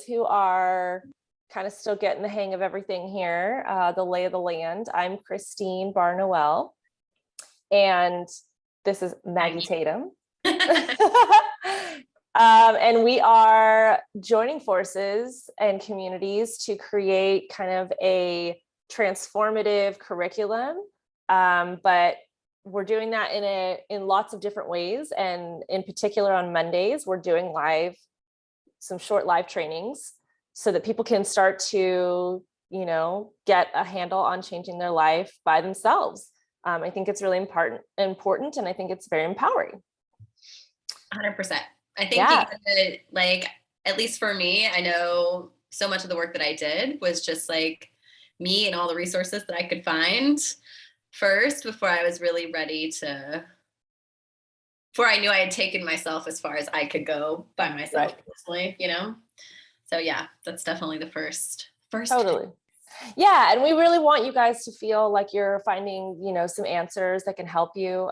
who are kind of still getting the hang of everything here, the lay of the land. I'm Christine Noël, and this is Maggie Tatum. And we are joining forces and communities to create kind of a transformative curriculum, but we're doing that in lots of different ways. And in particular, on Mondays, we're doing some short live trainings so that people can start to, get a handle on changing their life by themselves. I think it's really important, and I think it's very empowering. 100%. I think at least for me, I know so much of the work that I did was just like me and all the resources that I could find first before I was really ready before I knew I had taken myself as far as I could go by myself personally, So yeah, that's definitely the first. Totally. Yeah. And we really want you guys to feel like you're finding, some answers that can help you.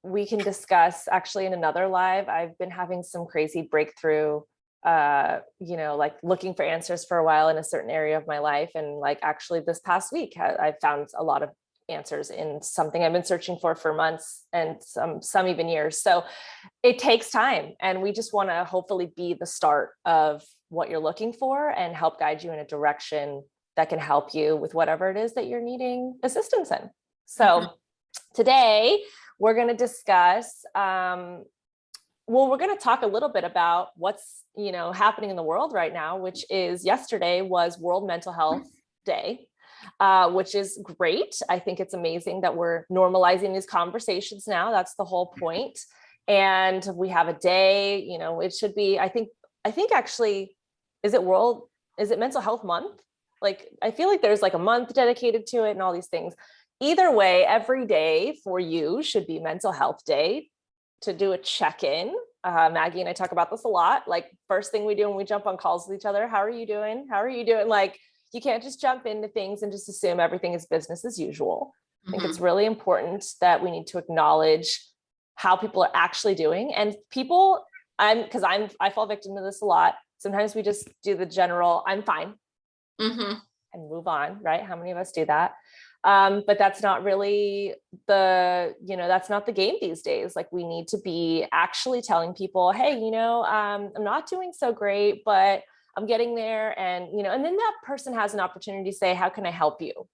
We can discuss actually in another live. I've been having some crazy breakthrough, like looking for answers for a while in a certain area of my life. And like actually this past week, I found a lot of answers in something I've been searching for months and some even years. So it takes time. And we just want to hopefully be the start of what you're looking for and help guide you in a direction that can help you with whatever it is that you're needing assistance in. So today we're going to discuss, we're going to talk a little bit about what's, happening in the world right now, which is yesterday was World Mental Health Day, which is great. I think it's amazing that we're normalizing these conversations now. That's the whole point. And we have a day, it should be, I think actually, is it Mental Health Month? Like, I feel like there's like a month dedicated to it and all these things. Either way, every day for you should be Mental Health Day to do a check-in. Maggie and I talk about this a lot. Like first thing we do when we jump on calls with each other, how are you doing? How are you doing? Like you can't just jump into things and just assume everything is business as usual. I think it's really important that we need to acknowledge how people are actually doing. And people, I fall victim to this a lot. Sometimes we just do the general, I'm fine, and move on, right? How many of us do that? But that's not really that's not the game these days. Like we need to be actually telling people, hey, I'm not doing so great, but I'm getting there. And, and then that person has an opportunity to say, how can I help you?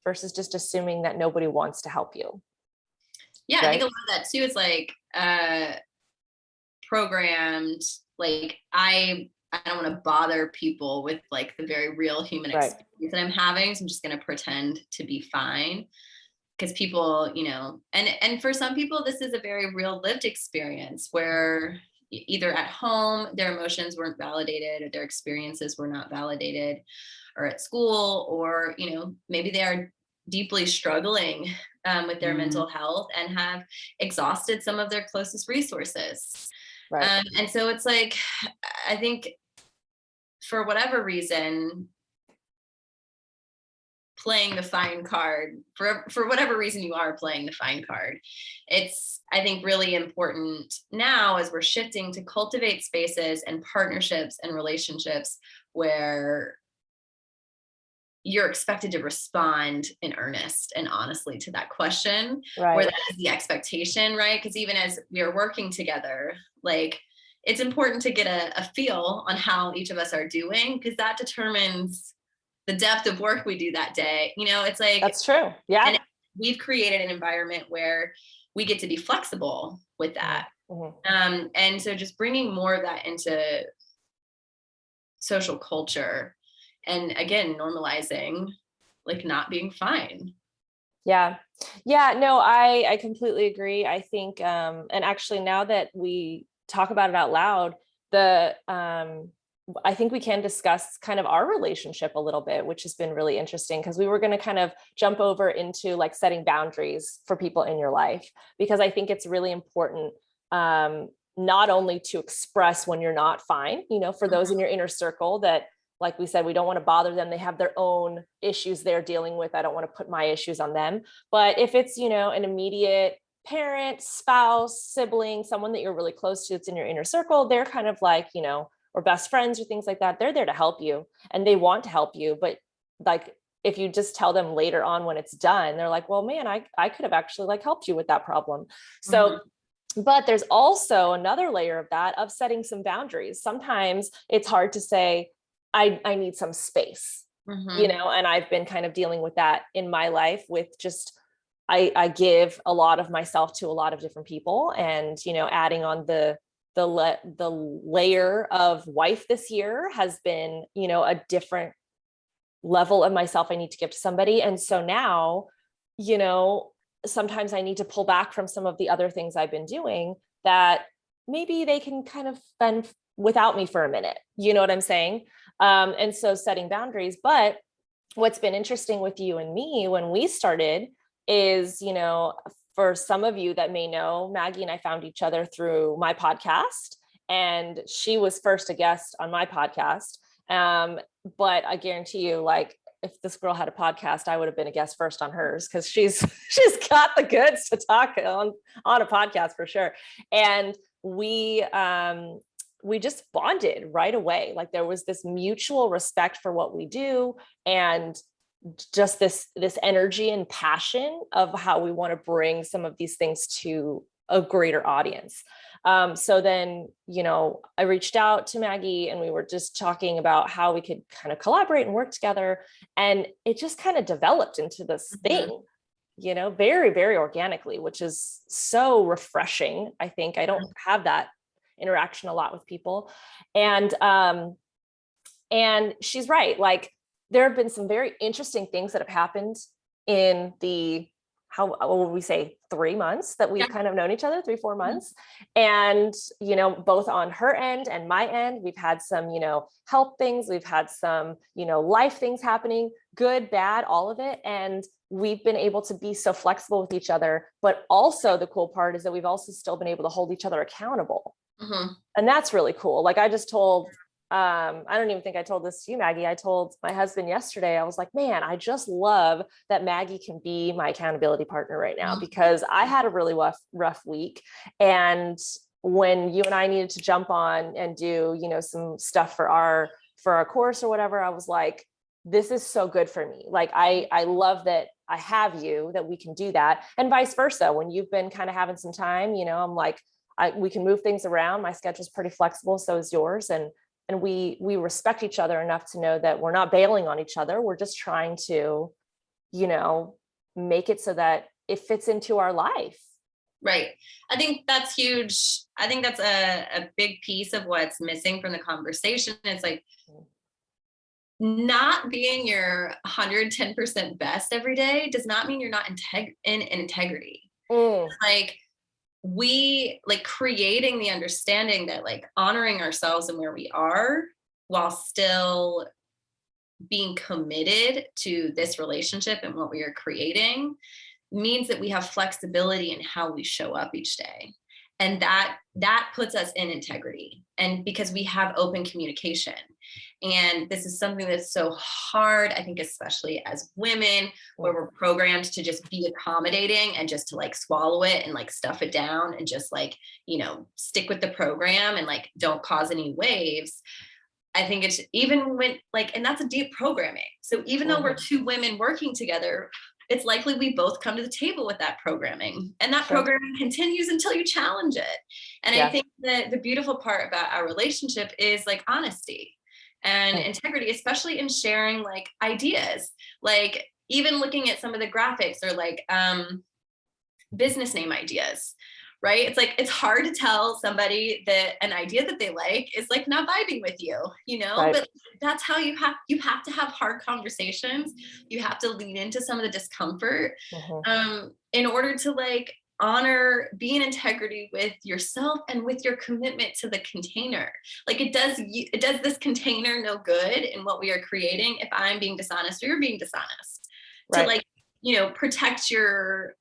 Versus just assuming that nobody wants to help you. Yeah. Right? I think a lot of that too is like, programmed, like I don't want to bother people with like the very real human experience that I'm having. So I'm just going to pretend to be fine because people, and for some people, this is a very real lived experience where either at home, their emotions weren't validated or their experiences were not validated, or at school, or, maybe they are deeply struggling with their mental health and have exhausted some of their closest resources. Right. And so it's like, I think for whatever reason, playing the fine card, for whatever reason you are playing the fine card, it's, I think, really important now as we're shifting to cultivate spaces and partnerships and relationships where you're expected to respond in earnest and honestly to that question, where that is the expectation, right? Because even as we are working together, like it's important to get a feel on how each of us are doing, because that determines the depth of work we do that day. It's like, that's true. Yeah. And we've created an environment where we get to be flexible with that. And so just bringing more of that into social culture, and again, normalizing like not being fine. Yeah. No, I completely agree. I think, and actually now that we talk about it out loud, I think we can discuss kind of our relationship a little bit, which has been really interesting, because we were going to kind of jump over into like setting boundaries for people in your life, because I think it's really important, not only to express when you're not fine, for those in your inner circle that, like we said, we don't want to bother them. They have their own issues they're dealing with. I don't want to put my issues on them. But if it's, an immediate parent, spouse, sibling, someone that you're really close to, it's in your inner circle, they're kind of like, or best friends or things like that, they're there to help you and they want to help you. But like, if you just tell them later on when it's done, they're like, well, man, I could have actually like helped you with that problem. So, but there's also another layer of that, of setting some boundaries. Sometimes it's hard to say, I need some space, you know, and I've been kind of dealing with that in my life with just, I give a lot of myself to a lot of different people, and, you know, adding on the layer of wife this year has been, you know, a different level of myself I need to give to somebody. And so now, you know, sometimes I need to pull back from some of the other things I've been doing that maybe they can kind of spend without me for a minute. You know what I'm saying? And so setting boundaries. But what's been interesting with you and me when we started is, you know, for some of you that may know, Maggie and I found each other through my podcast, and she was first a guest on my podcast. But I guarantee you, like, if this girl had a podcast, I would have been a guest first on hers, because she's got the goods to talk on a podcast for sure. And we just bonded right away. Like, there was this mutual respect for what we do, and just this energy and passion of how we want to bring some of these things to a greater audience. So then, you know, I reached out to Maggie and we were just talking about how we could kind of collaborate and work together. And it just kind of developed into this thing, you know, very, very organically, which is so refreshing. I think I don't have that interaction a lot with people. And she's right. Like, there have been some very interesting things that have happened in the, what would we say, 3 months that we've kind of known each other, 3-4 months. And, you know, both on her end and my end, we've had some, you know, health things, we've had some, you know, life things happening, good, bad, all of it. And we've been able to be so flexible with each other. But also the cool part is that we've also still been able to hold each other accountable. And that's really cool. Like, I just told, I don't even think I told this to you, Maggie. I told my husband yesterday, I was like, man, I just love that Maggie can be my accountability partner right now, because I had a really rough week. And when you and I needed to jump on and do, you know, some stuff for our course or whatever, I was like, this is so good for me. Like, I love that I have you, that we can do that. And vice versa. When you've been kind of having some time, you know, I'm like, we can move things around. My schedule's pretty flexible. So is yours. And we respect each other enough to know that we're not bailing on each other. We're just trying to, you know, make it so that it fits into our life. Right. I think that's huge. I think that's a big piece of what's missing from the conversation. It's like, not being your 110% best every day does not mean you're not in integrity. Like, creating the understanding that, like, honoring ourselves and where we are while still being committed to this relationship and what we are creating means that we have flexibility in how we show up each day. And that puts us in integrity, and because we have open communication. And this is something that's so hard, I think, especially as women, where we're programmed to just be accommodating and just to, like, swallow it and, like, stuff it down and just, like, you know, stick with the program and, like, don't cause any waves. I think it's even when, like, and that's a deep programming. So even though we're two women working together, it's likely we both come to the table with that programming, and that programming continues until you challenge it. And I think that the beautiful part about our relationship is, like, honesty and integrity, especially in sharing, like, ideas, like even looking at some of the graphics or, like, business name ideas, right? It's like, it's hard to tell somebody that an idea that they like is, like, not vibing with you, you know, but that's how you have to have hard conversations. You have to lean into some of the discomfort, in order to, like, be in integrity with yourself and with your commitment to the container. Like, it does this container no good in what we are creating if I'm being dishonest or you're being dishonest, to, like, you know, protect your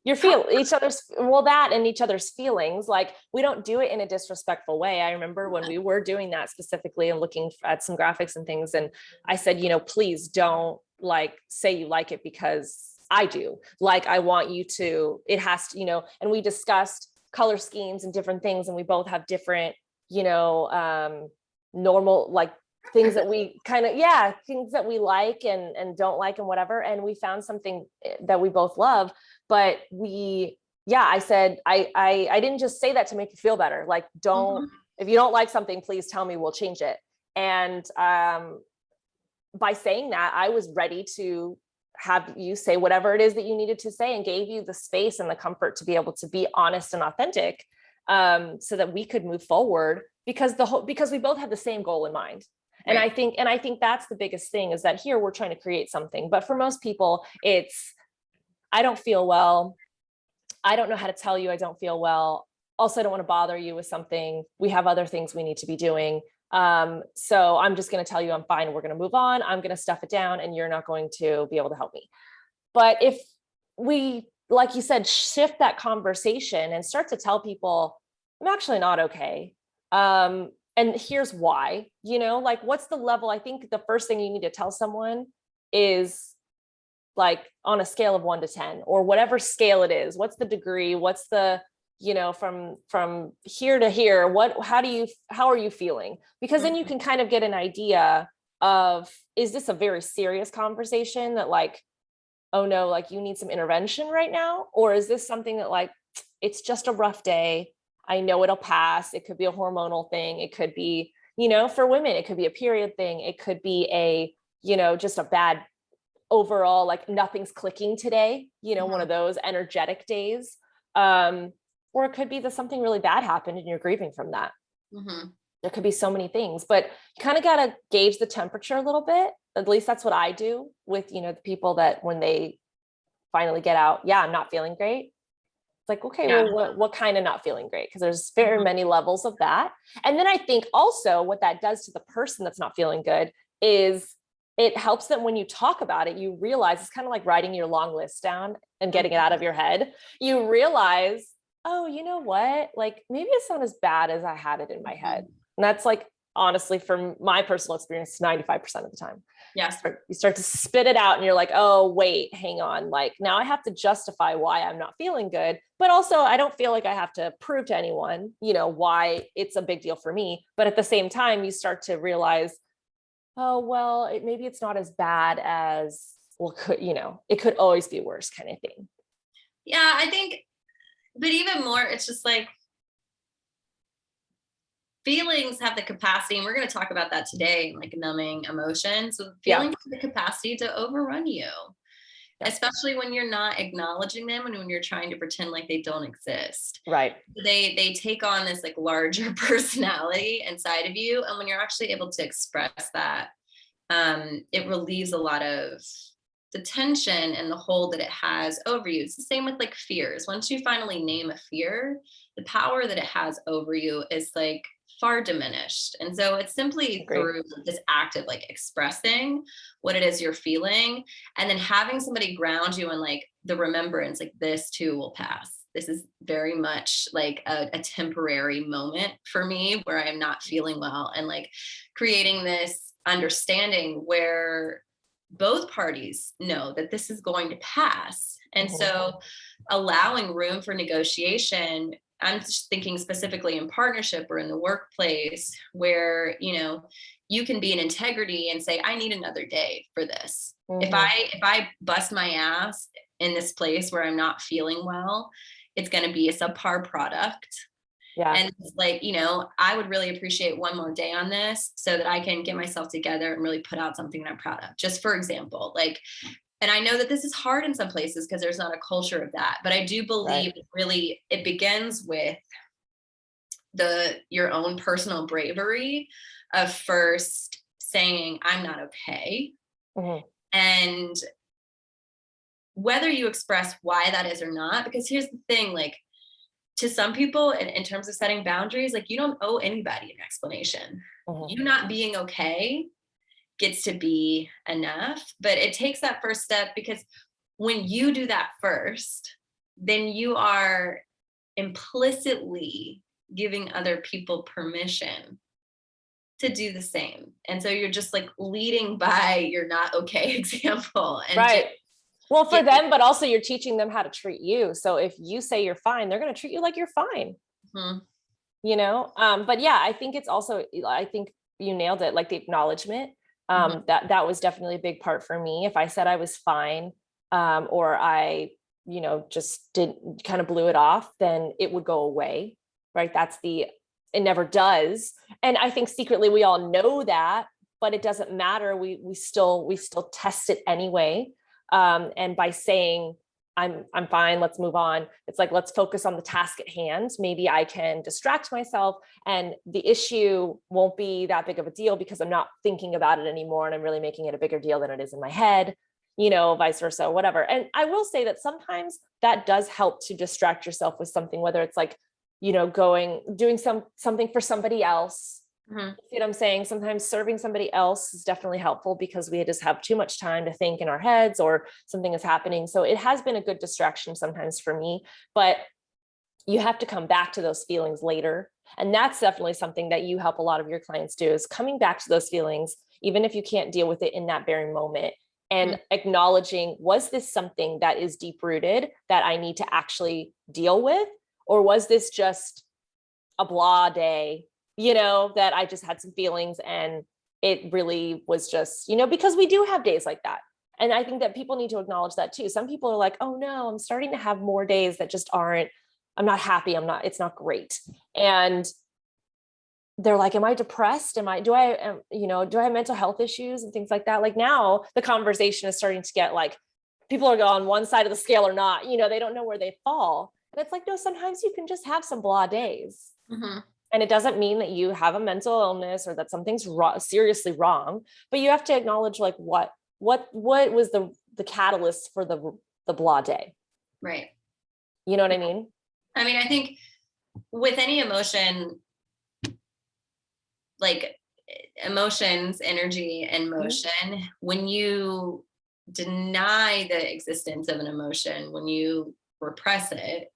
each other's feelings. Like, we don't do it in a disrespectful way. I remember when we were doing that specifically and looking at some graphics and things, and I said, you know, please don't, like, say you like it because I do. Like, I want you to, it has to, you know, and we discussed color schemes and different things, and we both have different, you know, normal, like things that we kind of, things that we like and don't like and whatever. And we found something that we both love, but I said, I didn't just say that to make you feel better. Like, if you don't like something, please tell me, we'll change it. And by saying that, I was ready to have you say whatever it is that you needed to say, and gave you the space and the comfort to be able to be honest and authentic, so that we could move forward, because we both had the same goal in mind. And I think that's the biggest thing, is that here we're trying to create something, but for most people it's, I don't feel well. I don't know how to tell you I don't feel well. Also, I don't want to bother you with something. We have other things we need to be doing. So I'm just going to tell you I'm fine. We're going to move on. I'm going to stuff it down, and you're not going to be able to help me. But if we, like you said, shift that conversation and start to tell people, I'm actually not okay. And here's why, like, what's the level? I think the first thing you need to tell someone is, like, on a scale of 1 to 10, or whatever scale it is, what's the degree? What's the, from here to here, how are you feeling? Because then you can kind of get an idea of, is this a very serious conversation that, like, oh no, like you need some intervention right now? Or is this something that, like, it's just a rough day, I know it'll pass. It could be a hormonal thing. It could be, for women, it could be a period thing. It could be a, just a bad overall, like nothing's clicking today, one of those energetic days. Or it could be that something really bad happened and you're grieving from that. There could be so many things, but you kind of got to gauge the temperature a little bit. At least that's what I do with, the people that, when they finally get out, I'm not feeling great. It's like, okay, well, what kind of not feeling great? Because there's very many levels of that. And then I think also what that does to the person that's not feeling good is it helps them, when you talk about it, you realize it's kind of like writing your long list down and getting it out of your head. You realize, oh, you know what? Like, maybe it's not as bad as I had it in my head. And that's, like, honestly, from my personal experience, 95% of the time. Yes. You start to spit it out and you're like, oh, wait, hang on. Like, now I have to justify why I'm not feeling good. But also, I don't feel like I have to prove to anyone, why it's a big deal for me. But at the same time, you start to realize, oh, well, maybe it's not as bad as, well, it could always be worse, kind of thing. Yeah, I think, but even more, it's just like, feelings have the capacity, and we're going to talk about that today, like numbing emotions. So feelings have the capacity to overrun you, especially when you're not acknowledging them and when you're trying to pretend like they don't exist. Right. They take on this, like, larger personality inside of you. And when you're actually able to express that, it relieves a lot of the tension and the hold that it has over you. It's the same with, like, fears. Once you finally name a fear, the power that it has over you is, like, far diminished. And so it's simply through this act of, like, expressing what it is you're feeling, and then having somebody ground you in, like, the remembrance, like, this too will pass. This is very much like a temporary moment for me where I'm not feeling well, and, like, creating this understanding where both parties know that this is going to pass. And so allowing room for negotiation, I'm just thinking specifically in partnership or in the workplace, where, you can be in integrity and say, I need another day for this. If I bust my ass in this place where I'm not feeling well, it's going to be a subpar product. Yeah. And it's like, I would really appreciate one more day on this so that I can get myself together and really put out something that I'm proud of. Just for example, like, and I know that this is hard in some places because there's not a culture of that, but I do believe really it begins with your own personal bravery of first saying, I'm not okay. And whether you express why that is or not, because here's the thing, like, to some people in terms of setting boundaries, like, you don't owe anybody an explanation. You not being okay gets to be enough, but it takes that first step, because when you do that first, then you are implicitly giving other people permission to do the same. And so you're just, like, leading by your not okay example. And well, for them, but also you're teaching them how to treat you. So if you say you're fine, they're going to treat you like you're fine. But yeah, I think it's also, I think you nailed it, like the acknowledgement. That was definitely a big part for me. If I said I was fine, or I, just didn't, kind of blew it off, then it would go away, right? It never does. And I think secretly we all know that, but it doesn't matter. We still test it anyway. And by saying, I'm fine, let's move on. It's like, let's focus on the task at hand. Maybe I can distract myself and the issue won't be that big of a deal because I'm not thinking about it anymore. And I'm really making it a bigger deal than it is in my head, vice versa, whatever. And I will say that sometimes that does help to distract yourself with something, whether it's like, doing something for somebody else. You know what I'm saying? Sometimes serving somebody else is definitely helpful because we just have too much time to think in our heads or something is happening. So it has been a good distraction sometimes for me, but you have to come back to those feelings later. And that's definitely something that you help a lot of your clients do, is coming back to those feelings, even if you can't deal with it in that very moment, and acknowledging, was this something that is deep rooted that I need to actually deal with? Or was this just a blah day, that I just had some feelings and it really was just, because we do have days like that. And I think that people need to acknowledge that too. Some people are like, oh no, I'm starting to have more days that just aren't, I'm not happy. It's not great. And they're like, am I depressed? Do I have mental health issues and things like that? Like now the conversation is starting to get like, people are on one side of the scale or not, they don't know where they fall. And it's like, no, sometimes you can just have some blah days. And it doesn't mean that you have a mental illness or that something's seriously wrong, but you have to acknowledge like what was the catalyst for the blah day. Right. You know what I mean? I mean, I think with any emotion, like emotions, energy, and motion, when you deny the existence of an emotion, when you repress it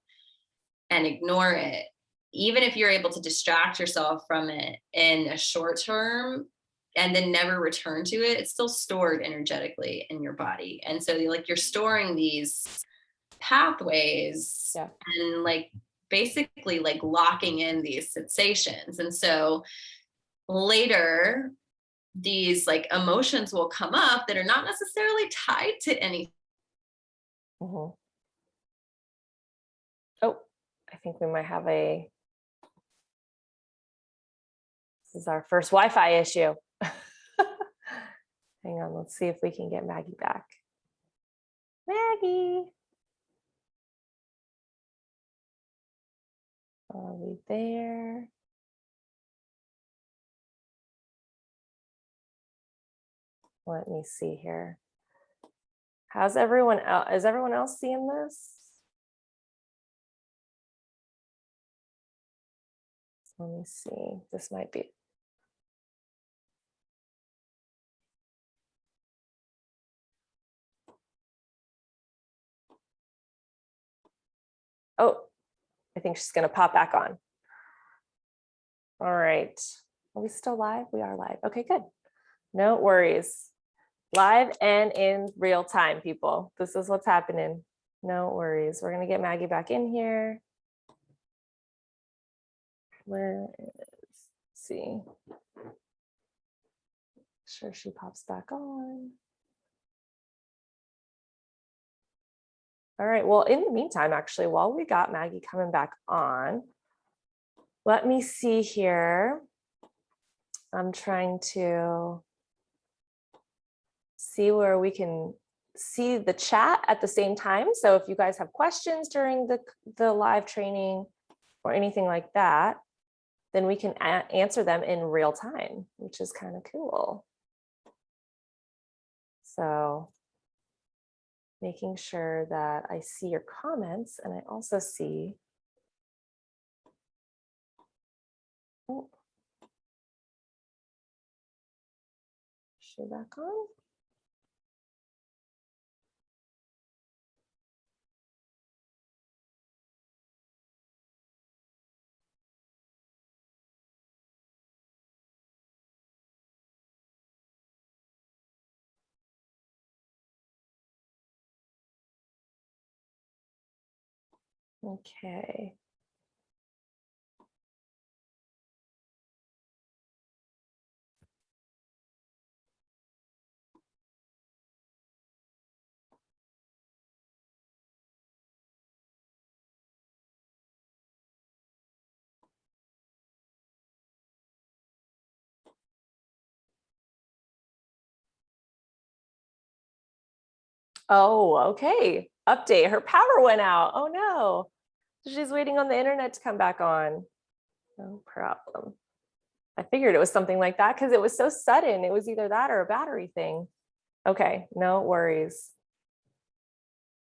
and ignore it, even if you're able to distract yourself from it in a short term and then never return to it, it's still stored energetically in your body. And so you're storing these pathways and basically locking in these sensations. And so later, these emotions will come up that are not necessarily tied to anything. Oh, I think we might have this is our first Wi-Fi issue. Hang on, let's see if we can get Maggie back. Maggie. Are we there? Let me see here. How's everyone else? Is everyone else seeing this? Let me see. This might be. Oh, I think she's going to pop back on. All right. Are we still live? We are live. Okay, good. No worries. Live and in real time, people. This is what's happening. No worries. We're going to get Maggie back in here. Where is, let's see. Make sure she pops back on. All right. Well, in the meantime, actually, while we got Maggie coming back on, let me see here. I'm trying to see where we can see the chat at the same time. So if you guys have questions during the live training or anything like that, then we can answer them in real time, which is kind of cool. So making sure that I see your comments, and I also see, oh, is she back on? Okay. Oh, okay. Update. Her power went out. Oh no. She's waiting on the internet to come back on. No problem. I figured it was something like that because it was so sudden. It was either that or a battery thing. Okay, no worries.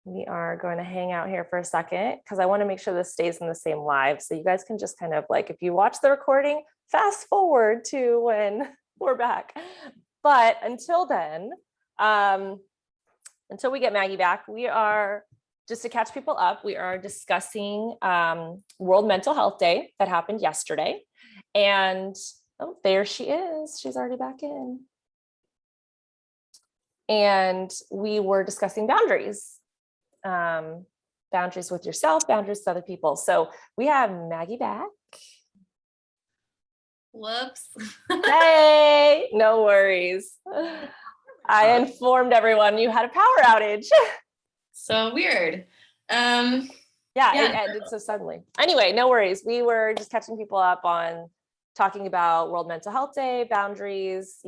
We are going to hang out here for a second because I want to make sure this stays in the same live. So you guys can just kind of like, if you watch the recording, fast forward to when we're back. But until then, until we get Maggie back, we are, just to catch people up, we are discussing World Mental Health Day that happened yesterday. And oh, there she is. She's already back in. And we were discussing boundaries. Boundaries with yourself, boundaries with other people. So we have Maggie back. Whoops. Hey, no worries. I informed everyone you had a power outage. So weird. Yeah, it ended so suddenly. Anyway, no worries. We were just catching people up on talking about World Mental Health Day, boundaries,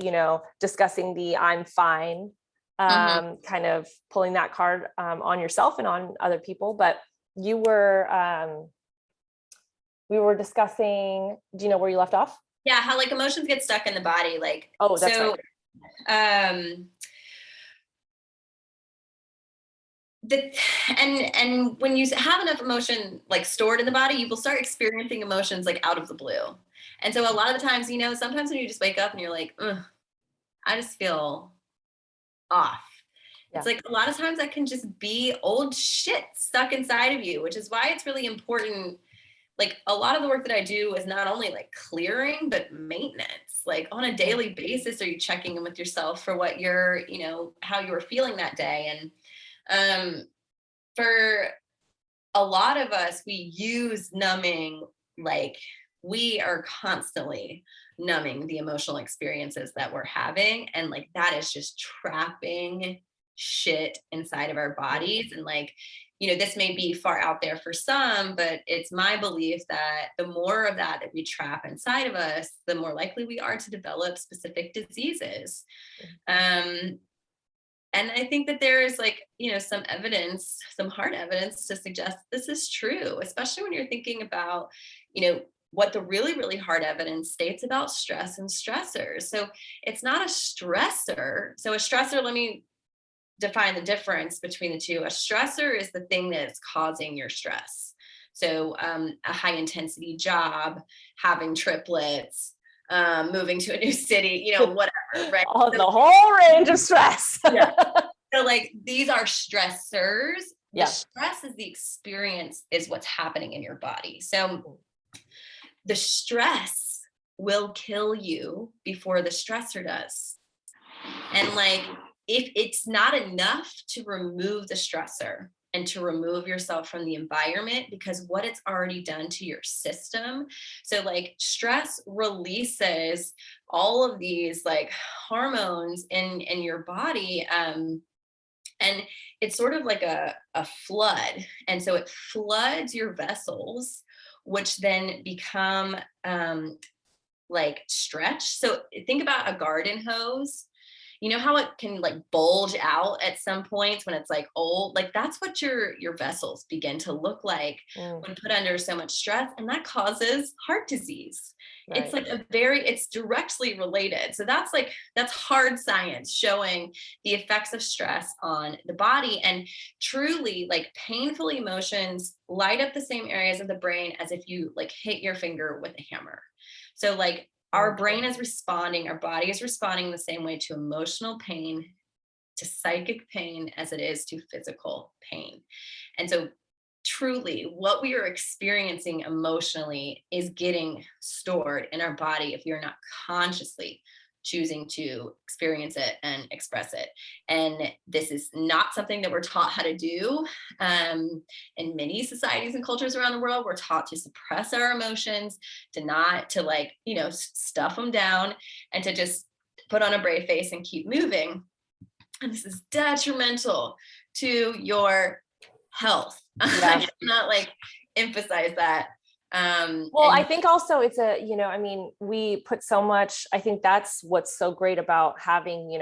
discussing the I'm fine, kind of pulling that card on yourself and on other people. But we were discussing, do you know where you left off? Yeah, how like emotions get stuck in the body. Like, oh, that's so, right. And when you have enough emotion like stored in the body, you will start experiencing emotions like out of the blue. And so a lot of the times, sometimes when you just wake up and you're like, ugh, I just feel off. Yeah. It's like a lot of times that can just be old shit stuck inside of you, which is why it's really important. Like a lot of the work that I do is not only like clearing, but maintenance. Like on a daily basis, are you checking in with yourself for what you're, how you were feeling that day? And for a lot of us, we use numbing, like we are constantly numbing the emotional experiences that we're having. And like that is just trapping shit inside of our bodies. And like, this may be far out there for some, but it's my belief that the more of that we trap inside of us, the more likely we are to develop specific diseases. And I think that there is like, some evidence, some hard evidence to suggest this is true, especially when you're thinking about, what the really, really hard evidence states about stress and stressors. So it's not a stressor. So a stressor, let me define the difference between the two. A stressor is the thing that's causing your stress. So a high intensity job, having triplets, moving to a new city, whatever, right? The whole range of stress. Yeah. So like these are stressors. Yeah. The stress is the experience, is what's happening in your body. So the stress will kill you before the stressor does. And like, if it's not enough to remove the stressor and to remove yourself from the environment, because what it's already done to your system. So like stress releases all of these like hormones in your body. And it's sort of like a flood. And so it floods your vessels, which then become like stretched. So think about a garden hose. You know how it can like bulge out at some points when it's like old? Like that's what your vessels begin to look like when put under so much stress. And that causes heart disease. Right. It's like it's directly related. So that's hard science showing the effects of stress on the body. And truly like painful emotions light up the same areas of the brain as if you like hit your finger with a hammer. So like our brain is responding, our body is responding the same way to emotional pain, to psychic pain as it is to physical pain. And so truly what we are experiencing emotionally is getting stored in our body if you're not consciously choosing to experience it and express it. And this is not something that we're taught how to do. In many societies and cultures around the world, we're taught to suppress our emotions, to like, stuff them down and to just put on a brave face and keep moving. And this is detrimental to your health. Yeah. I cannot like emphasize that. I think also it's we put so much, I think that's what's so great about having,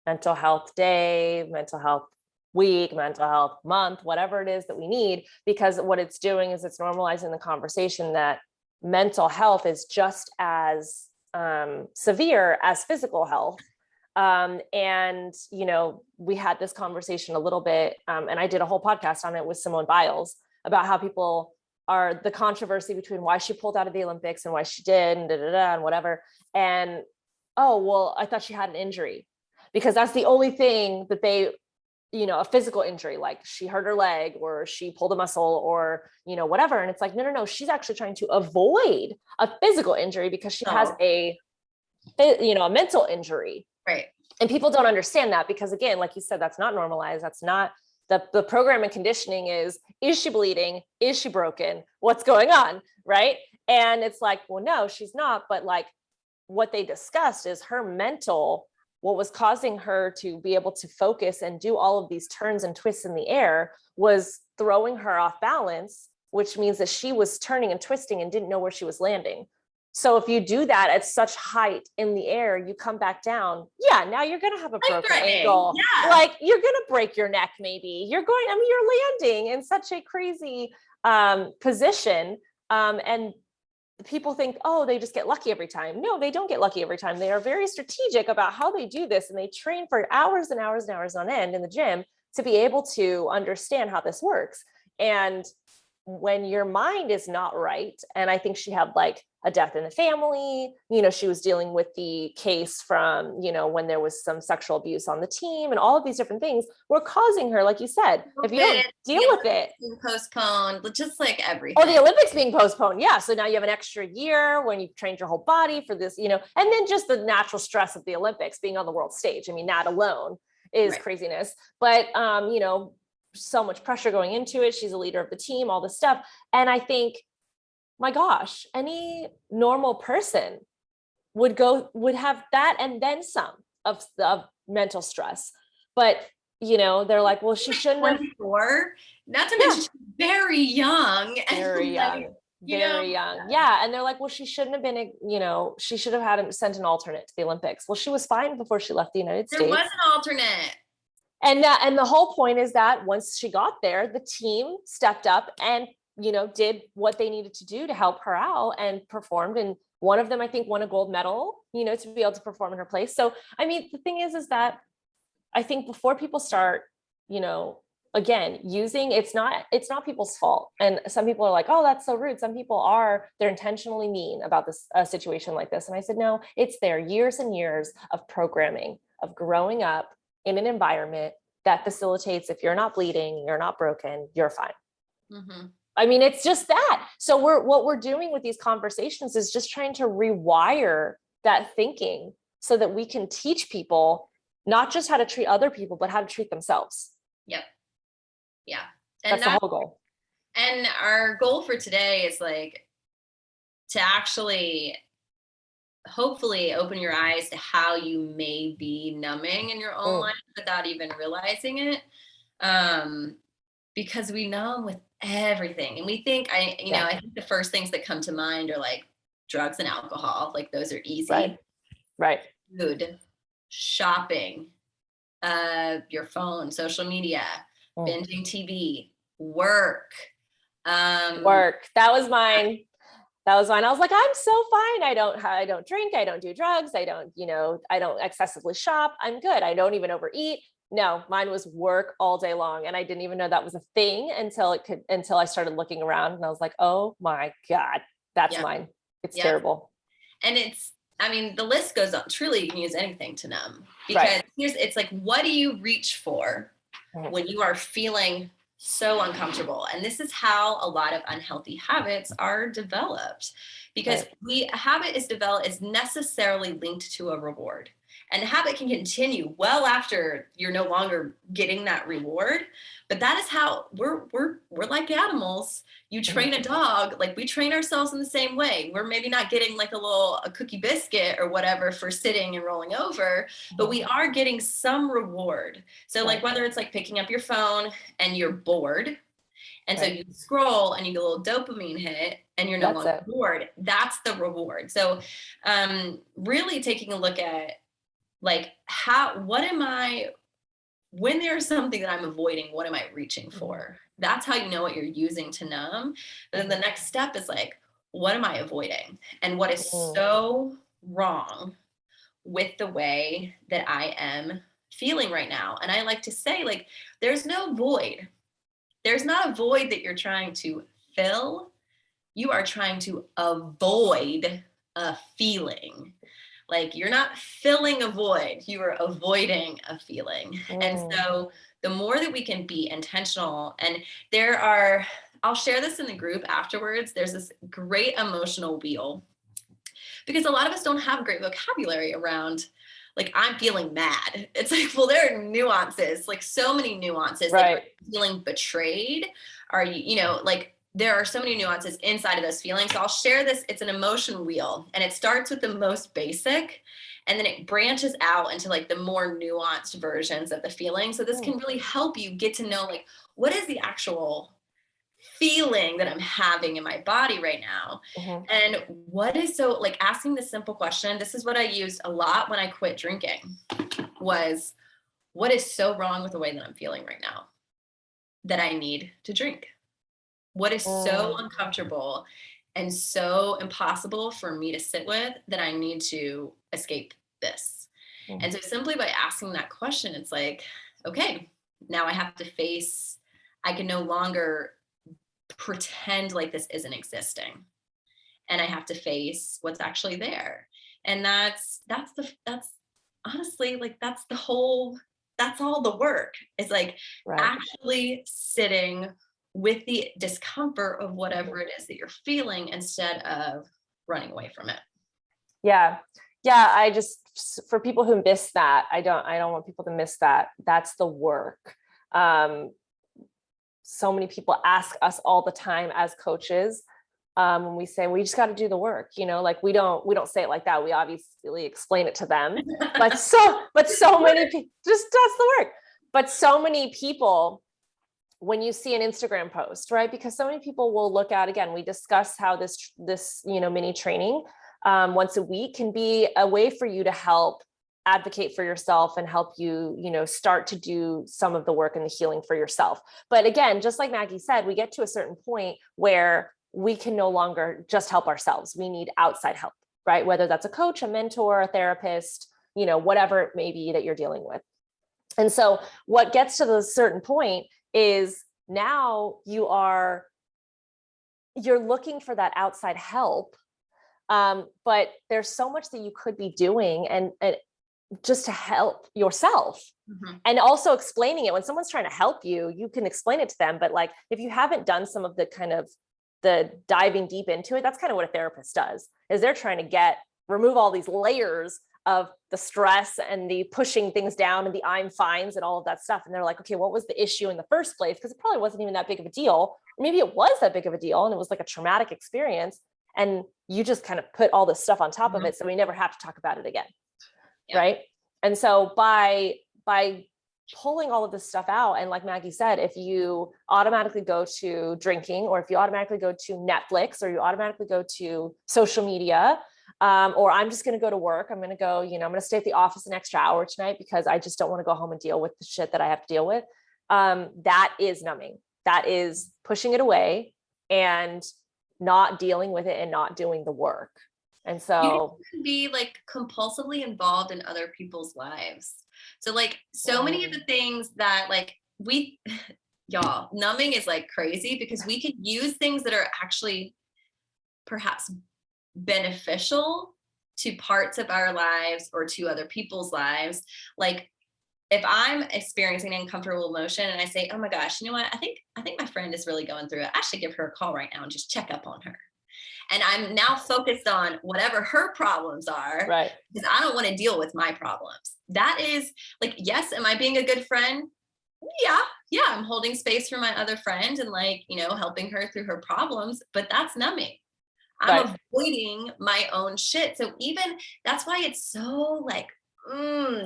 mental health day, mental health week, mental health month, whatever it is that we need, because what it's doing is it's normalizing the conversation that mental health is just as severe as physical health. And, we had this conversation a little bit, and I did a whole podcast on it with Simone Biles about how people are the controversy between why she pulled out of the Olympics and why she did and whatever. And, oh, well, I thought she had an injury, because that's the only thing that they, a physical injury, like she hurt her leg or she pulled a muscle or, whatever. And it's like, no, she's actually trying to avoid a physical injury because she has a mental injury. Right. And people don't understand that because, again, like you said, that's not normalized. That's not the program and conditioning is she bleeding? Is she broken? What's going on? Right. And it's like, well, no, she's not. But like what they discussed is her mental, what was causing her to be able to focus and do all of these turns and twists in the air was throwing her off balance, which means that she was turning and twisting and didn't know where she was landing. So if you do that at such height in the air, you come back down. Yeah, now you're going to have a broken ankle. Yeah. Like you're going to break your neck. Maybe you're landing in such a crazy position. And people think, oh, they just get lucky every time. No, they don't get lucky every time. They are very strategic about how they do this. And they train for hours and hours and hours on end in the gym to be able to understand how this works. And when your mind is not right, and I think she had like a death in the family, she was dealing with the case from, when there was some sexual abuse on the team, and all of these different things were causing her, like you said, if you don't deal with it. Postponed, just like everything. Oh, the Olympics being postponed. Yeah. So now you have an extra year when you've trained your whole body for this, and then just the natural stress of the Olympics being on the world stage. I mean, that alone is craziness, but, so much pressure going into it. She's a leader of the team, all this stuff. And I think, my gosh, any normal person would have that and then some of mental stress. But, they're like, well, she shouldn't have. 24, not to mention she's very young. Very young. Very young. Yeah. And they're like, well, she shouldn't have been, she should have sent an alternate to the Olympics. Well, she was fine before she left the United States. There was an alternate. And the whole point is that once she got there, the team stepped up and, did what they needed to do to help her out and performed. And one of them, I think, won a gold medal, to be able to perform in her place. So, I mean, the thing is that I think before people start, again, it's not people's fault. And some people are like, oh, that's so rude. Some people they're intentionally mean about this situation like this. And I said, no, it's their years and years of programming, of growing up in an environment that facilitates, if you're not bleeding, you're not broken, you're fine. Mm-hmm. I mean, it's just that. So what we're doing with these conversations is just trying to rewire that thinking so that we can teach people not just how to treat other people, but how to treat themselves. Yep. Yeah. And that's the whole goal. And our goal for today is like to actually hopefully open your eyes to how you may be numbing in your own life without even realizing it. Because we numb with everything. And we think, I think the first things that come to mind are like drugs and alcohol. Like those are easy. Right. Food, shopping, your phone, social media, binging TV, work. Work. That was mine. I was like, I'm so fine. I don't drink. I don't do drugs. I don't excessively shop. I'm good. I don't even overeat. No, mine was work all day long. And I didn't even know that was a thing until I started looking around, and I was like, oh my God, that's mine. It's terrible. And the list goes on. Truly, you can use anything to numb, because it's like, what do you reach for when you are feeling so uncomfortable? And this is how a lot of unhealthy habits are developed, because habit is necessarily linked to a reward, and the habit can continue well after you're no longer getting that reward. But that is how we're like animals. You train a dog, like we train ourselves in the same way. We're maybe not getting like a cookie biscuit or whatever for sitting and rolling over, but we are getting some reward. So like whether it's like picking up your phone and you're bored, and so you scroll and you get a little dopamine hit and you're no longer bored. That's the reward. So really taking a look at like what am I when there's something that I'm avoiding, what am I reaching for? That's how you know what you're using to numb. Then the next step is like, what am I avoiding? And what is so wrong with the way that I am feeling right now? And I like to say, like, there's no void. There's not a void that you're trying to fill. You are trying to avoid a feeling. Like, you're not filling a void, you are avoiding a feeling. And so the more that we can be intentional, and I'll share this in the group afterwards, there's this great emotional wheel, because a lot of us don't have great vocabulary around, like, I'm feeling mad. It's like, well, there are nuances, like so many nuances. Right. Like, feeling betrayed? Are you, like, there are so many nuances inside of those feelings. So I'll share this. It's an emotion wheel, and it starts with the most basic, and then it branches out into like the more nuanced versions of the feeling. So this can really help you get to know, like, what is the actual feeling that I'm having in my body right now? And what is, so, like, asking the simple question, this is what I used a lot when I quit drinking, was, what is so wrong with the way that I'm feeling right now that I need to drink? What is so uncomfortable and so impossible for me to sit with that I need to escape this? And so simply by asking that question, it's like, okay, now I have to face, I can no longer pretend like this isn't existing. And I have to face what's actually there. And that's honestly, like, that's all the work, is like actually sitting with the discomfort of whatever it is that you're feeling, instead of running away from it. Yeah. I just, for people who miss that, I don't want people to miss that. That's the work. So many people ask us all the time as coaches, when we say, we just got to do the work, like, we don't say it like that. We obviously explain it to them, but so many people just does the work. But so many people, when you see an Instagram post, right? Because so many people will look at, again, we discuss how this mini training, once a week, can be a way for you to help advocate for yourself and help you, start to do some of the work and the healing for yourself. But again, just like Maggie said, we get to a certain point where we can no longer just help ourselves. We need outside help, right? Whether that's a coach, a mentor, a therapist, whatever it may be that you're dealing with. And so what gets to the certain point is, now you're looking for that outside help. But there's so much that you could be doing, and just to help yourself. And also explaining it. When someone's trying to help you, you can explain it to them. But like, if you haven't done some of the kind of the diving deep into it, that's kind of what a therapist does, is they're trying to remove all these layers of the stress and the pushing things down and the I'm fines and all of that stuff. And they're like, okay, what was the issue in the first place? Because it probably wasn't even that big of a deal. Or maybe it was that big of a deal, and it was like a traumatic experience, and you just kind of put all this stuff on top of it, so we never have to talk about it again. Right. And so by pulling all of this stuff out, and like Maggie said, if you automatically go to drinking, or if you automatically go to Netflix, or you automatically go to social media, or I'm just going to go to work, I'm going to go, I'm going to stay at the office an extra hour tonight because I just don't want to go home and deal with the shit that I have to deal with. That is numbing. That is pushing it away and not dealing with it and not doing the work. And so you can be like compulsively involved in other people's lives. So like, so many of the things that, like, y'all, numbing is like crazy, because we can use things that are actually perhaps beneficial to parts of our lives or to other people's lives. Like, if I'm experiencing an uncomfortable emotion and I say, oh my gosh, you know what? I think my friend is really going through it. I should give her a call right now and just check up on her. And I'm now focused on whatever her problems are, right, because I don't want to deal with my problems. That is like, yes, am I being a good friend? Yeah, I'm holding space for my other friend and, like, helping her through her problems, but that's numbing. I'm avoiding my own shit. So even that's why it's so like,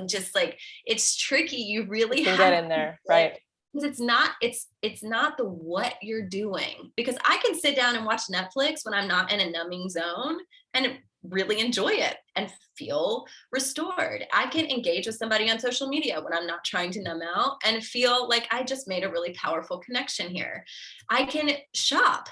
just like, it's tricky. You really have to get in there, right? Because it's not the what you're doing, because I can sit down and watch Netflix when I'm not in a numbing zone, and really enjoy it and feel restored. I can engage with somebody on social media when I'm not trying to numb out and feel like I just made a really powerful connection here. I can shop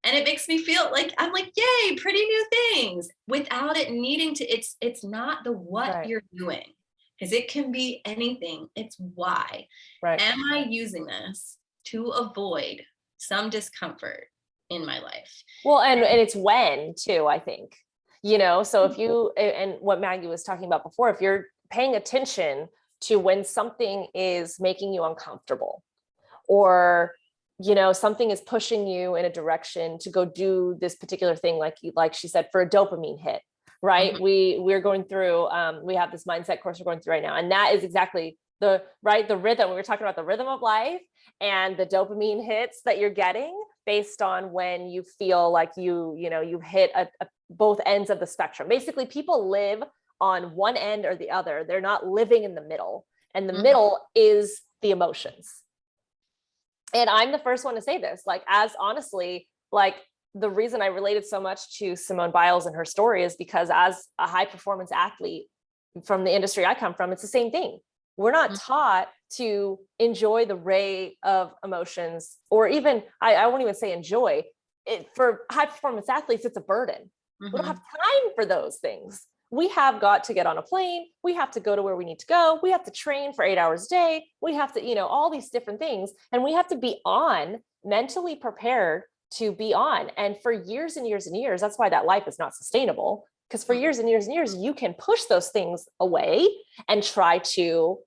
and it makes me feel like I'm like, yay, pretty new things without it needing to. It's not the what Right. you're doing, because it can be anything. It's why. Right. Am I using this to avoid some discomfort in my life? Well, and it's when too, I think, so if you, and what Maggie was talking about before, if you're paying attention to when something is making you uncomfortable, or, something is pushing you in a direction to go do this particular thing, like she said, for a dopamine hit, right? Mhm. We're going through, we have this mindset course we're going through right now. And that is exactly the rhythm. We were talking about the rhythm of life and the dopamine hits that you're getting based on when you feel like you've hit both ends of the spectrum. Basically, people live on one end or the other. They're not living in the middle. And the Mhm. middle is the emotions. And I'm the first one to say this, like, as honestly, like, the reason I related so much to Simone Biles and her story is because as a high performance athlete from the industry I come from, it's the same thing. We're not taught to enjoy the ray of emotions, or even, I won't even say enjoy it. For high performance athletes, it's a burden. We don't have Mhm. time for those things. We have got to get on a plane. We have to go to where we need to go. We have to train for 8 hours a day. We have to, all these different things. And we have to be mentally prepared to be on. And for years and years and years, that's why that life is not sustainable. Because for years and years and years, you can push those things away and try to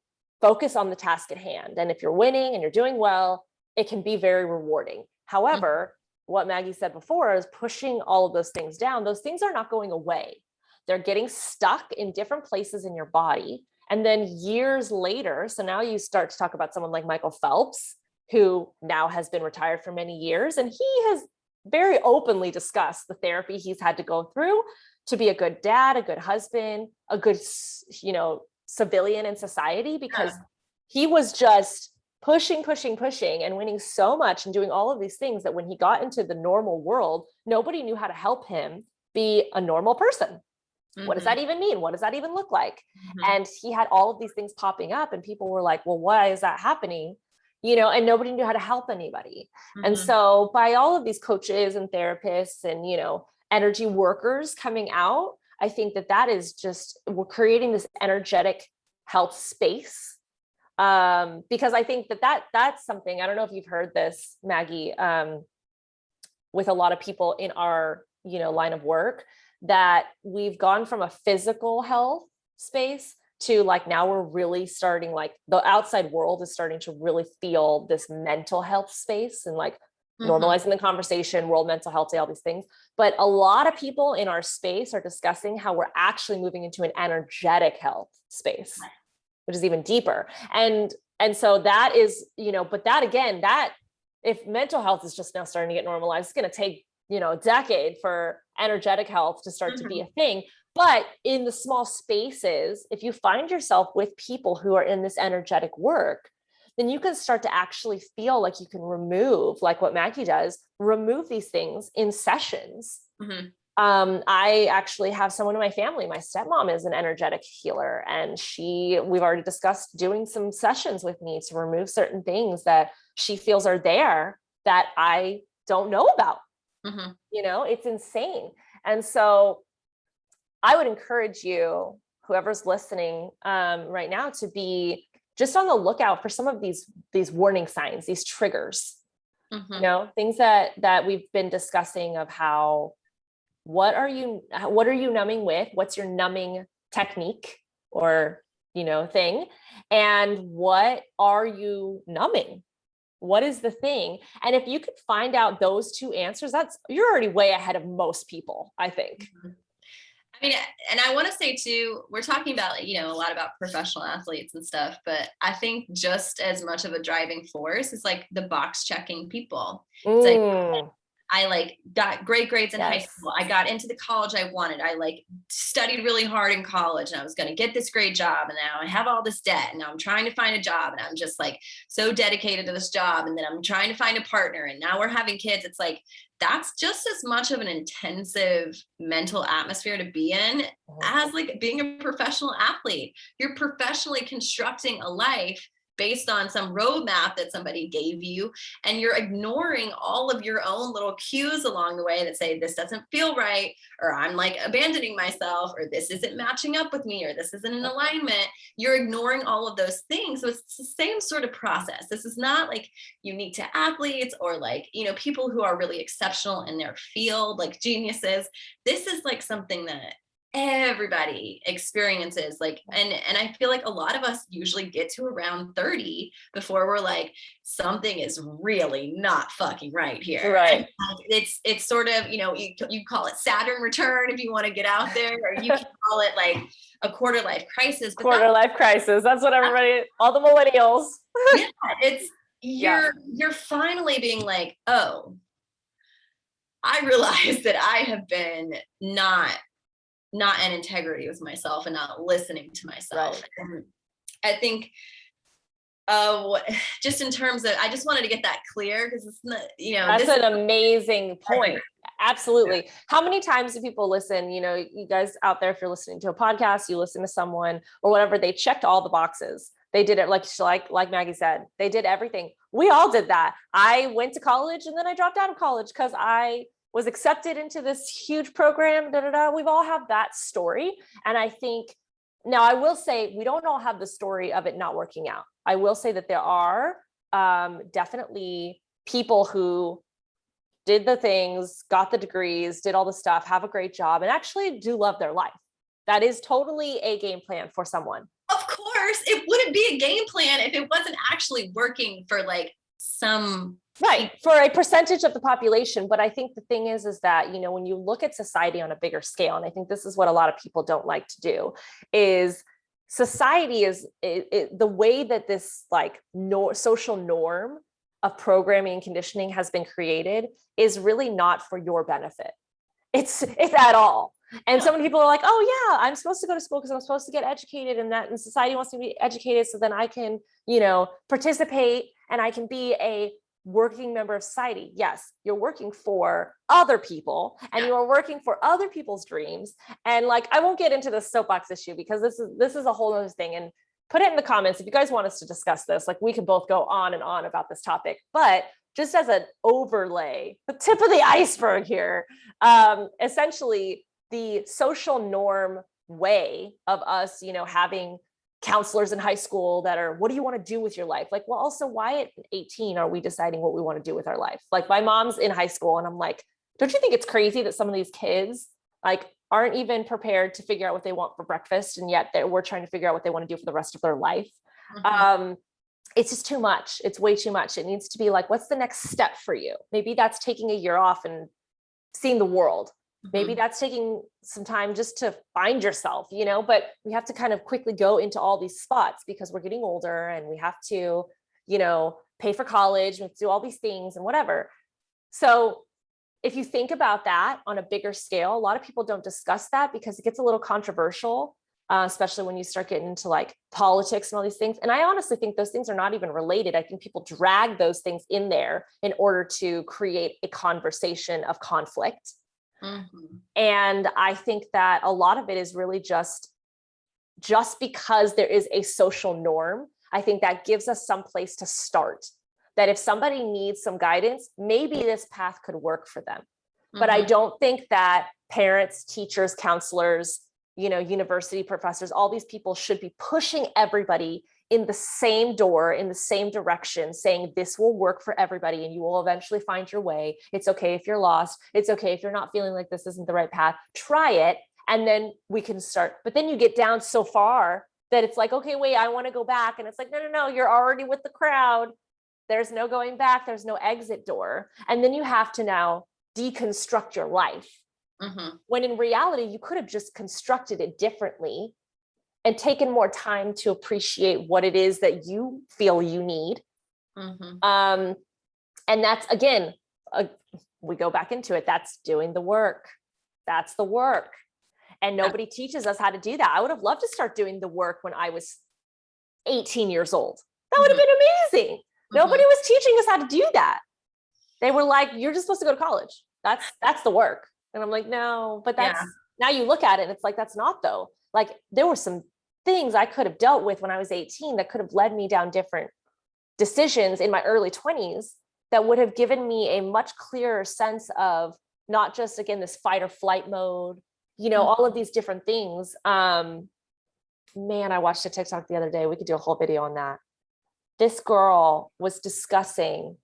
focus on the task at hand. And if you're winning and you're doing well, it can be very rewarding. However, what Maggie said before is pushing all of those things down. Those things are not going away. They're getting stuck in different places in your body. And then years later, so now you start to talk about someone like Michael Phelps, who now has been retired for many years. And he has very openly discussed the therapy he's had to go through to be a good dad, a good husband, a good, civilian in society, because he was just pushing and winning so much and doing all of these things that when he got into the normal world, nobody knew how to help him be a normal person. What does that even mean? What does that even look like? And he had all of these things popping up and people were like, well, why is that happening? And nobody knew how to help anybody. And so by all of these coaches and therapists and, energy workers coming out, I think that is just, we're creating this energetic health space. Because I think that's something, I don't know if you've heard this, Maggie, with a lot of people in our, line of work, that we've gone from a physical health space to like, now we're really starting, like the outside world is starting to really feel this mental health space and like normalizing the conversation, World Mental Health Day, all these things. But a lot of people in our space are discussing how we're actually moving into an energetic health space, which is even deeper. And so that is, but that again, that if mental health is just now starting to get normalized, it's going to take, a decade for energetic health to start to be a thing. But in the small spaces, if you find yourself with people who are in this energetic work, then you can start to actually feel like you can remove, like what Maggie does, remove these things in sessions. I actually have someone in my family, my stepmom is an energetic healer, and we've already discussed doing some sessions with me to remove certain things that she feels are there that I don't know about. It's insane. And so I would encourage you, whoever's listening right now, to be just on the lookout for some of these warning signs, these triggers, things that we've been discussing of how, what are you numbing with? What's your numbing technique or, thing? And what are you numbing? What is the thing? And if you could find out those two answers, you're already way ahead of most people, I think. I mean, and I want to say too, we're talking about, a lot about professional athletes and stuff, but I think just as much of a driving force is like the box checking people. It's like, I like got great grades in high Yes. school. I got into the college I wanted. I like studied really hard in college and I was going to get this great job. And now I have all this debt and now I'm trying to find a job and I'm just like so dedicated to this job. And then I'm trying to find a partner and now we're having kids. It's like, that's just as much of an intensive mental atmosphere to be in as like being a professional athlete. You're professionally constructing a life based on some roadmap that somebody gave you, and you're ignoring all of your own little cues along the way that say this doesn't feel right, or I'm like abandoning myself, or this isn't matching up with me, or this isn't in alignment. You're ignoring all of those things. So it's the same sort of process. This is not like unique to athletes or like, you know, people who are really exceptional in their field, like geniuses. This is like something that everybody experiences, like, and I feel like a lot of us usually get to around 30 before we're like, something is really not fucking right here. Right. And it's sort of, you know, you call it Saturn return if you want to get out there, or you can call it like a quarter life crisis. Quarter life crisis. That's what everybody, all the millennials. Yeah, it's you're finally being like, oh, I realize that I have been not in integrity with myself and not listening to myself. Right. And I think just in terms of, I just wanted to get that clear because it's not, you know, that's an amazing point. Absolutely. How many times do people listen? You know, you guys out there, if you're listening to a podcast, you listen to someone or whatever, they checked all the boxes. They did it like Maggie said, they did everything. We all did that. I went to college and then I dropped out of college because I was accepted into this huge program. We've all have that story. And I think now I will say we don't all have the story of it not working out. I will say that there are definitely people who did the things, got the degrees, did all the stuff, have a great job, and actually do love their life. That is totally a game plan for someone. Of course, it wouldn't be a game plan if it wasn't actually working for like some right, for a percentage of the population. But I think the thing is that, you know, when you look at society on a bigger scale, and I think this is what a lot of people don't like to do, is society is the way that this like social norm of programming and conditioning has been created is really not for your benefit. It's at all. And so many people are like, oh yeah, I'm supposed to go to school because I'm supposed to get educated, and society wants me to be educated so then I can, you know, participate and I can be a working member of society. Yes, you're working for other people and you are working for other people's dreams. And like, I won't get into the soapbox issue because this is a whole other thing. And put it in the comments if you guys want us to discuss this. Like, we could both go on and on about this topic, but just as an overlay, the tip of the iceberg here, essentially the social norm way of us, you know, having counselors in high school that are, what do you want to do with your life? Like, well, also, why at 18 are we deciding what we want to do with our life? Like, my mom's in high school and I'm like, don't you think it's crazy that some of these kids like aren't even prepared to figure out what they want for breakfast, and yet we're trying to figure out what they want to do for the rest of their life? Mm-hmm. It's just too much. It's way too much. It needs to be like, what's the next step for you? Maybe that's taking a year off and seeing the world. Maybe that's taking some time just to find yourself, you know, but we have to kind of quickly go into all these spots because we're getting older and we have to, you know, pay for college, we have to do all these things and whatever. So if you think about that on a bigger scale, a lot of people don't discuss that because it gets a little controversial, especially when you start getting into like politics and all these things. And I honestly think those things are not even related. I think people drag those things in there in order to create a conversation of conflict. Mm-hmm. And I think that a lot of it is really just because there is a social norm. I think that gives us some place to start, that if somebody needs some guidance, maybe this path could work for them. Mm-hmm. But I don't think that parents, teachers, counselors, you know, university professors, all these people should be pushing everybody in the same door, in the same direction, saying this will work for everybody and you will eventually find your way. It's okay if you're lost. It's okay if you're not feeling like this isn't the right path. Try it and then we can start. But then you get down so far that it's like, okay, wait, I want to go back. And it's like, no, you're already with the crowd. There's no going back. There's no exit door. And then you have to now deconstruct your life. Mm-hmm. When in reality, you could have just constructed it differently and taken more time to appreciate what it is that you feel you need. Mm-hmm. And that's, again, we go back into it. That's doing the work. That's the work. And nobody teaches us how to do that. I would have loved to start doing the work when I was 18 years old. That would have been amazing. Nobody was teaching us how to do that. They were like, you're just supposed to go to college. That's the work. And I'm like, no, but that's, now you look at it and it's like, that's not though. Like there were some things I could have dealt with when I was 18 that could have led me down different decisions in my early 20s that would have given me a much clearer sense of not just, again, this fight or flight mode, you know, all of these different things. Man, I watched a TikTok the other day. We could do a whole video on that. This girl was discussing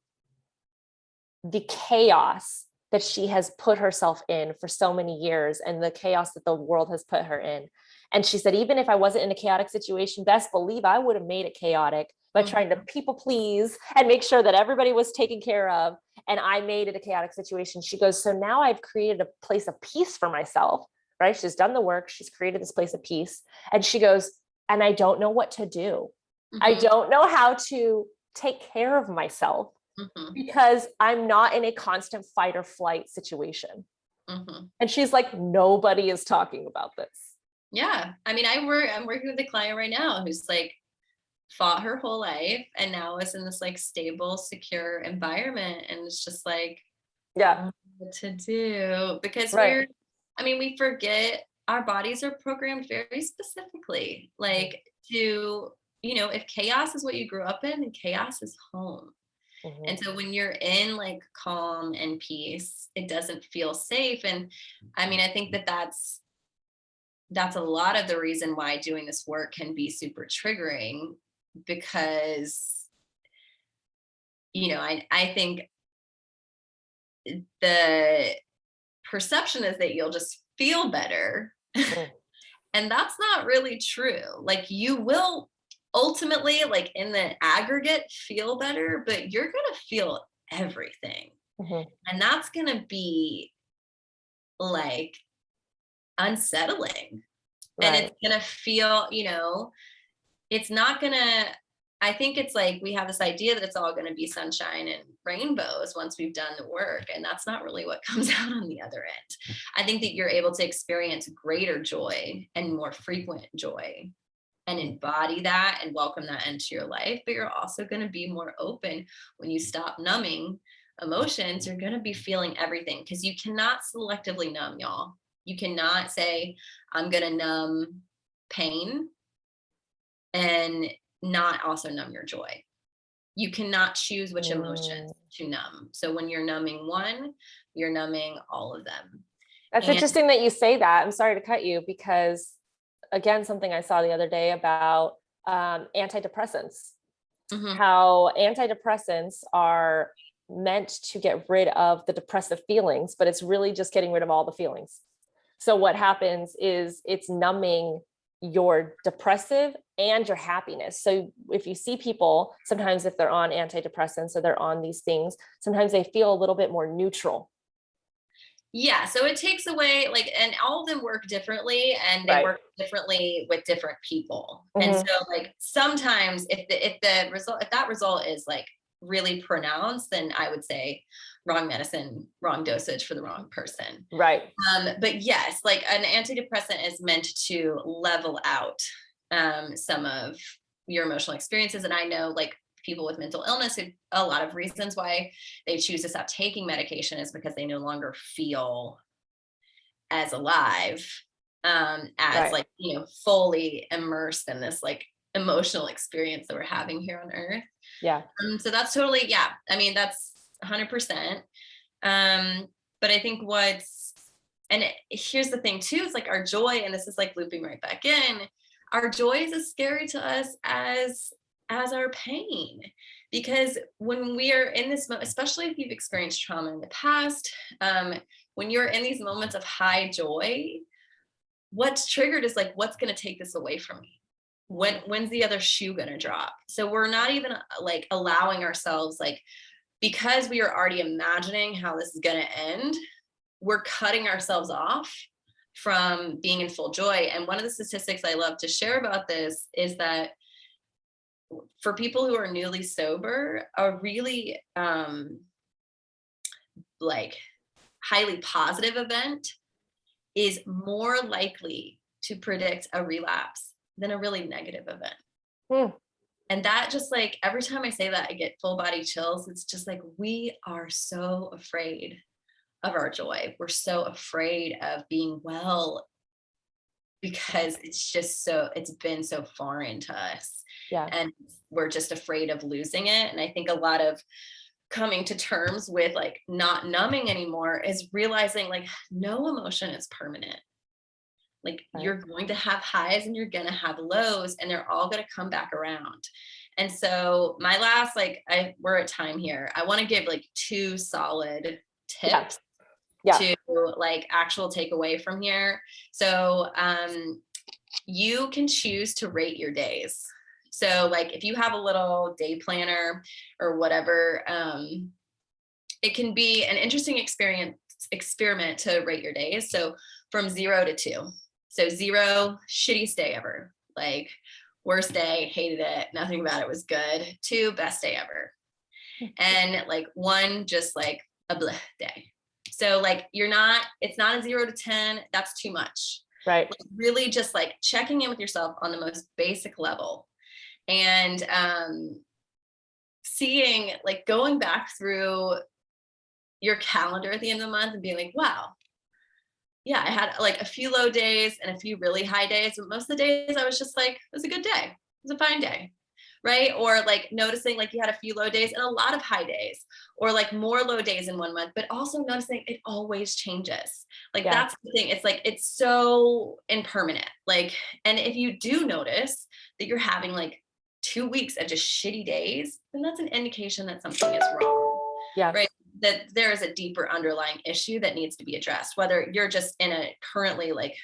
the chaos that she has put herself in for so many years and the chaos that the world has put her in. And she said, even if I wasn't in a chaotic situation, best believe I would have made it chaotic by trying to people please and make sure that everybody was taken care of. And I made it a chaotic situation. She goes, so now I've created a place of peace for myself, right? She's done the work. She's created this place of peace. And she goes, and I don't know what to do. I don't know how to take care of myself because I'm not in a constant fight or flight situation. And she's like, nobody is talking about this. Yeah. I mean, I'm working with a client right now who's like fought her whole life and now is in this like stable, secure environment. And it's just like, what to do because we forget our bodies are programmed very specifically, like to, you know, if chaos is what you grew up in, then chaos is home. And so when you're in like calm and peace, it doesn't feel safe. And I mean, I think that that's a lot of the reason why doing this work can be super triggering because, you know, I think the perception is that you'll just feel better. And that's not really true. Like you will ultimately, like in the aggregate, feel better, but you're going to feel everything. And that's going to be like unsettling. And it's going to feel, you know, it's not going to, I think it's like we have this idea that it's all going to be sunshine and rainbows once we've done the work. And that's not really what comes out on the other end. I think that you're able to experience greater joy and more frequent joy and embody that and welcome that into your life. But you're also going to be more open when you stop numbing emotions. You're going to be feeling everything because you cannot selectively numb, y'all. You cannot say, I'm going to numb pain and not also numb your joy. You cannot choose which emotions to numb. So when you're numbing one, you're numbing all of them. That's interesting that you say that. I'm sorry to cut you because, again, something I saw the other day about antidepressants, how antidepressants are meant to get rid of the depressive feelings, but it's really just getting rid of all the feelings. So what happens is it's numbing your depressive and your happiness. So if you see people, sometimes if they're on antidepressants or they're on these things, sometimes they feel a little bit more neutral. Yeah. So it takes away like, and all of them work differently and they work differently with different people. And so like sometimes if that result is like really pronounced, then I would say wrong medicine, wrong dosage for the wrong person. Right. But yes, like an antidepressant is meant to level out some of your emotional experiences. And I know like people with mental illness, a lot of reasons why they choose to stop taking medication is because they no longer feel as alive, as like, you know, fully immersed in this like emotional experience that we're having here on earth. Yeah. So that's totally, I mean, that's 100%. But I think here's the thing too, it's like our joy, and this is like looping right back in, our joy is as scary to us as our pain, because when we are in this moment, especially if you've experienced trauma in the past, when you're in these moments of high joy, what's triggered is like, what's going to take this away from me? When's the other shoe going to drop? So we're not even like allowing ourselves, like, because we are already imagining how this is going to end, we're cutting ourselves off from being in full joy. And one of the statistics I love to share about this is that for people who are newly sober, a really like highly positive event is more likely to predict a relapse than a really negative event. Hmm. And that just like every time I say that, I get full body chills. It's just like we are so afraid of our joy. We're so afraid of being well because it's been so foreign to us. Yeah. And we're just afraid of losing it. And I think a lot of coming to terms with like not numbing anymore is realizing like no emotion is permanent. Like Right. you're going to have highs and you're going to have lows and they're all going to come back around. And so my last, we're at time here. I want to give like 2 solid tips to like actual takeaway from here. So, you can choose to rate your days. So like if you have a little day planner or whatever, it can be an interesting experiment to rate your days. So from 0 to 2. So 0, shittiest day ever. Like worst day, hated it. Nothing about it was good. 2, best day ever. And like 1, just like a bleh day. So like it's not a 0 to 10. That's too much. Right. Like really just like checking in with yourself on the most basic level and seeing like going back through your calendar at the end of the month and being like, wow, yeah, I had like a few low days and a few really high days, but most of the days I was just like, it was a good day. It was a fine day. Right. Or like noticing like you had a few low days and a lot of high days, or like more low days in one month, but also noticing it always changes. Like that's the thing. It's like, it's so impermanent. Like, and if you do notice that you're having like 2 weeks of just shitty days, then that's an indication that something is wrong. Yeah. Right. That there is a deeper underlying issue that needs to be addressed, whether you're just in a currently like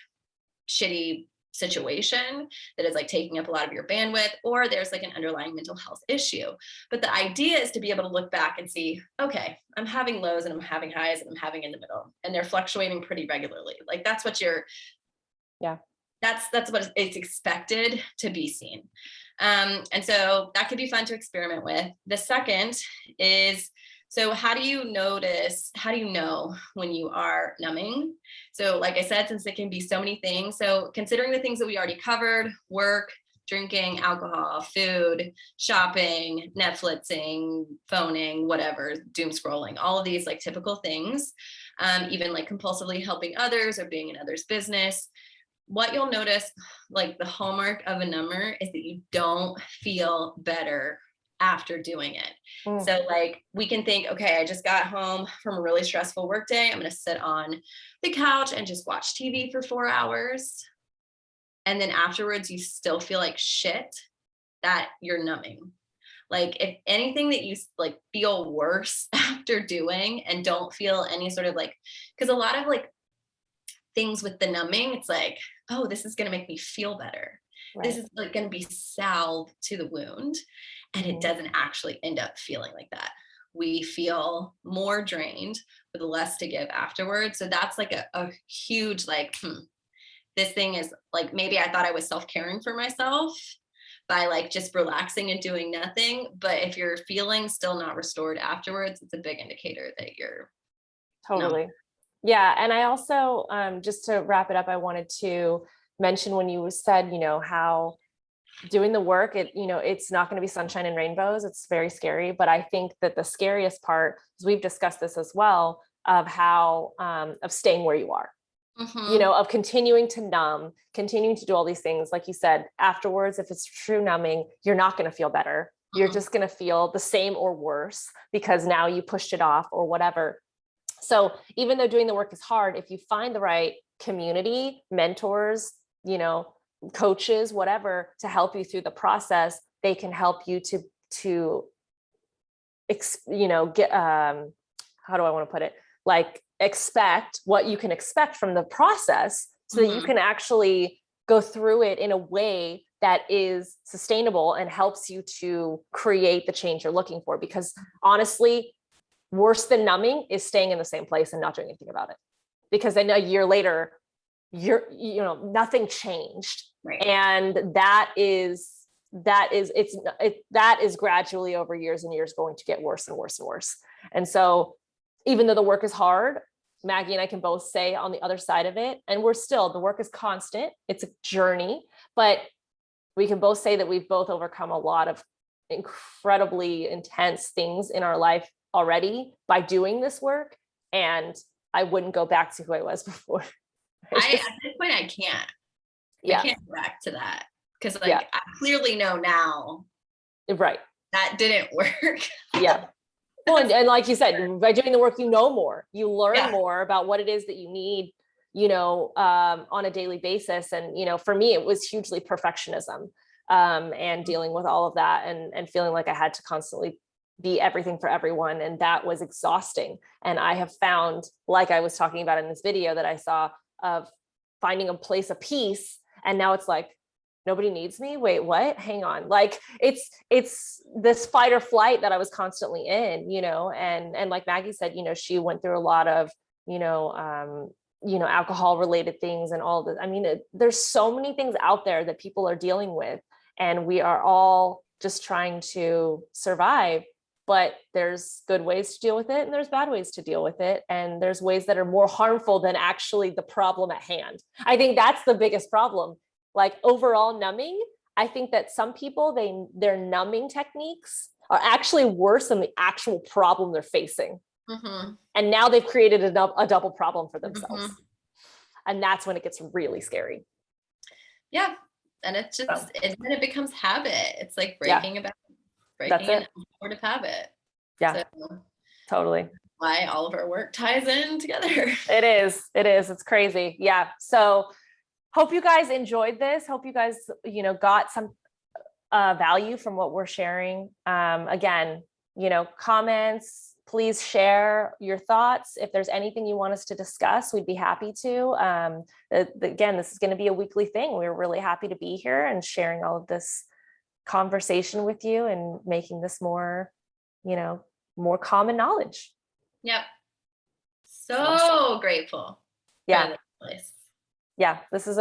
shitty situation that is like taking up a lot of your bandwidth, or there's like an underlying mental health issue. But the idea is to be able to look back and see, okay, I'm having lows and I'm having highs and I'm having in the middle, and they're fluctuating pretty regularly. Like that's what that's what it's expected to be seen. And so that could be fun to experiment with. The second is, so how do you know when you are numbing? So like I said, since it can be so many things, so considering the things that we already covered, work, drinking, alcohol, food, shopping, Netflixing, phoning, whatever, doom scrolling, all of these like typical things, even like compulsively helping others or being in others' business, what you'll notice, like the hallmark of a number is that you don't feel better after doing it. So like we can think, okay, I just got home from a really stressful work day. I'm going to sit on the couch and just watch TV for 4 hours. And then afterwards, you still feel like shit, that you're numbing. Like if anything that you like feel worse after doing and don't feel any sort of like, because a lot of like things with the numbing, it's like, oh, this is going to make me feel better. Right. This is like going to be salve to the wound. And it doesn't actually end up feeling like that. We feel more drained with less to give afterwards. So that's like a huge, like, this thing is like, maybe I thought I was self-caring for myself by like just relaxing and doing nothing. But if you're feeling still not restored afterwards, it's a big indicator that you're totally. Yeah. And I also, just to wrap it up, I wanted to mention when you said, how doing the work, it's not going to be sunshine and rainbows. It's very scary. But I think that the scariest part is, we've discussed this as well, of how, of staying where you are, of continuing to numb, continuing to do all these things. Like you said, afterwards, if it's true numbing, you're not going to feel better. You're just going to feel the same or worse because now you pushed it off or whatever. So even though doing the work is hard, if you find the right community, mentors, coaches, whatever, to help you through the process, they can help you to get, how do I want to put it? Like expect what you can expect from the process so that you can actually go through it in a way that is sustainable and helps you to create the change you're looking for. Because honestly, worse than numbing is staying in the same place and not doing anything about it. Because then a year later, nothing changed. Right. And that is gradually over years and years going to get worse and worse and worse. And so even though the work is hard, Maggie and I can both say on the other side of it, and the work is constant. It's a journey, but we can both say that we've both overcome a lot of incredibly intense things in our life already by doing this work. And I wouldn't go back to who I was before. At this point, I can't. Yeah. I can't go back to that because I clearly know now. Right. That didn't work. Yeah. Well, and like you said, by doing the work, you know more, you learn more about what it is that you need, on a daily basis. And, for me, it was hugely perfectionism, and dealing with all of that and feeling like I had to constantly be everything for everyone. And that was exhausting. And I have found, like I was talking about in this video that I saw, of finding a place of peace. And now it's like, nobody needs me. Wait, what? Hang on. Like it's this fight or flight that I was constantly in, and like Maggie said, she went through a lot of, alcohol related things and all this. I mean, there's so many things out there that people are dealing with, and we are all just trying to survive. But there's good ways to deal with it and there's bad ways to deal with it. And there's ways that are more harmful than actually the problem at hand. I think that's the biggest problem. Like overall numbing, I think that some people, their numbing techniques are actually worse than the actual problem they're facing. Mm-hmm. And now they've created a double problem for themselves. Mm-hmm. And that's when it gets really scary. Yeah. And it's just, then it becomes habit. It's like breaking an supportive habit. Yeah, so, totally. Why all of our work ties in together. It is. It's crazy. Yeah. So hope you guys enjoyed this. Hope you guys, got some value from what we're sharing. Again, comments, please share your thoughts. If there's anything you want us to discuss, we'd be happy to. Again, this is going to be a weekly thing. We're really happy to be here and sharing all of this conversation with you and making this more, more common knowledge. Yep. So awesome. Grateful. Yeah. Yeah. This is